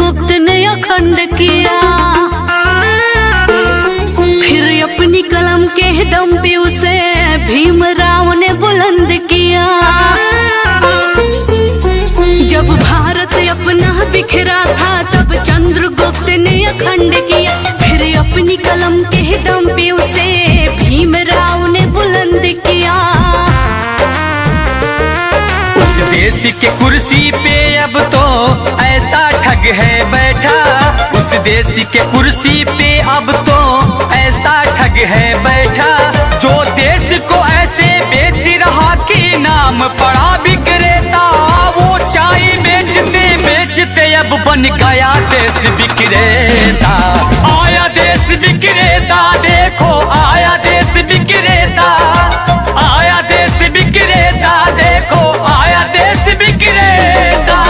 चंद्रगुप्त ने अखंड किया, फिर अपनी कलम के दम पे उसे भीमराव ने बुलंद किया। जब भारत अपना बिखरा था तब चंद्रगुप्त ने अखंड किया, फिर अपनी कलम के दम पे उसे भीमराव ने बुलंद किया। उस देश के कुर्सी पे अब तो ऐसा ठग है बैठा, उस देश के कुर्सी पे अब तो ऐसा ठग है बैठा, जो देश को ऐसे बेच रहा कि नाम पड़ा विक्रेता। वो चाय बेचते बेचते अब बन गया देश विक्रेता। आया देश विक्रेता, देखो आया देश विक्रेता, आया देश विक्रेता, देखो आया देश विक्रेता।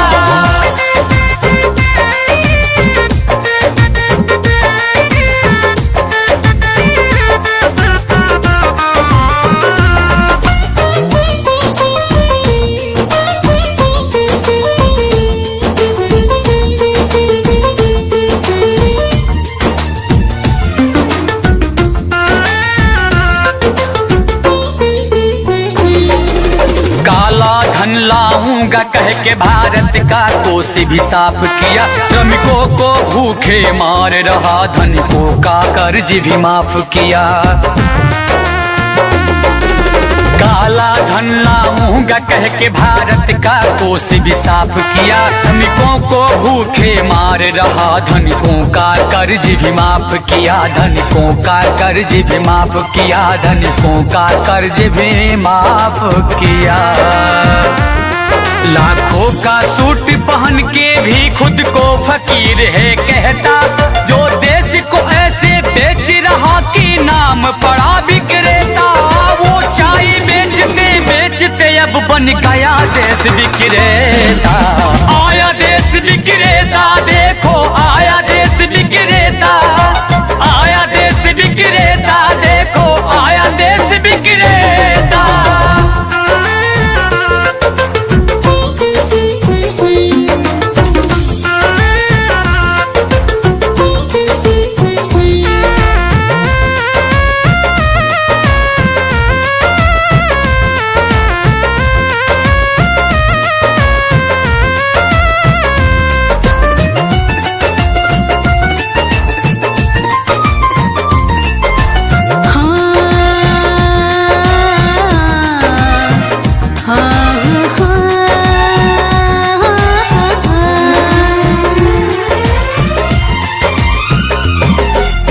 लाऊंगा कह के भारत का कोष भी साफ किया, श्रमिकों को भूखे मार रहा, धनिकों का कर्ज भी माफ किया। काला धन लाऊंगा कह के भारत का कोष भी साफ किया, श्रमिकों को भूखे मार रहा, धनिकों का कर्ज भी माफ किया, धनिकों का कर्ज भी माफ किया, धनिकों का कर्ज भी माफ किया। लाखों का सूट पहन के भी खुद को फकीर है कहता, जो देश को ऐसे बेच रहा कि नाम पड़ा विक्रेता। वो चाय बेचते बेचते अब बन गया देश विक्रेता। आया देश विक्रेता, देखो आया देश विक्रेता, आया देश विक्रेता, देखो आया देश विक्रेता।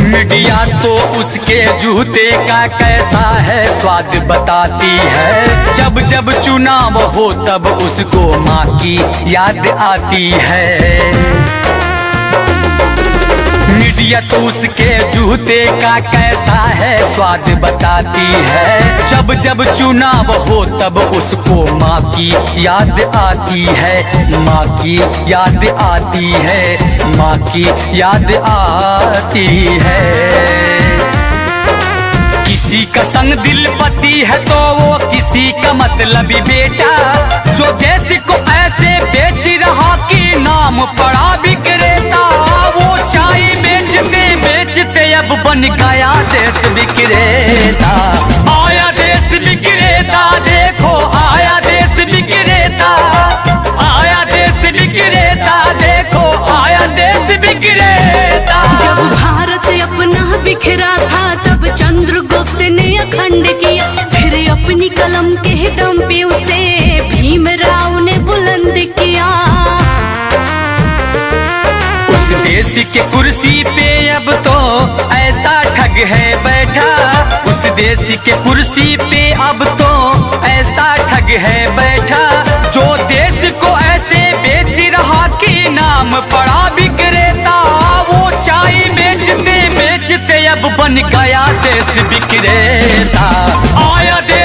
मीडिया तो उसके जूते का कैसा है स्वाद बताती है, जब जब चुनाव हो तब उसको माँ की याद आती है। मीडिया तो उसके जूते का कैसा है स्वाद बताती है, जब जब चुनाव हो तब उसको माँ की याद आती है, माँ की याद आती है, माँ की याद आती है। किसी का संग दिल पति है तो वो किसी का मतलबी बेटा, जो देश को ऐसे बेच रहा कि नाम पड़ा विक्रेता। वो चाय बेचते बेचते अब बन गया देश विक्रेता। आया देश विक्रेता, देखो आया देश विक्रेता, आया देश विक्रेता, देखो आया देश विक्रेता। जब भारत अपना बिखरा था तब चंद्रगुप्त ने अखंड किया, फिर अपनी कलम के दम पे उसे भीमराव ने बुलंद किया। उस देश के कुर्सी पे अब तो ऐसा ठग है बैठा, उस देश के कुर्सी पे अब तो ऐसा ठग है बैठा, जो देश को ऐसे बेच रहा कि नाम पड़ा विक्रेता। वो चाय बेचते बेचते अब बन गया देश विक्रेता। आया देश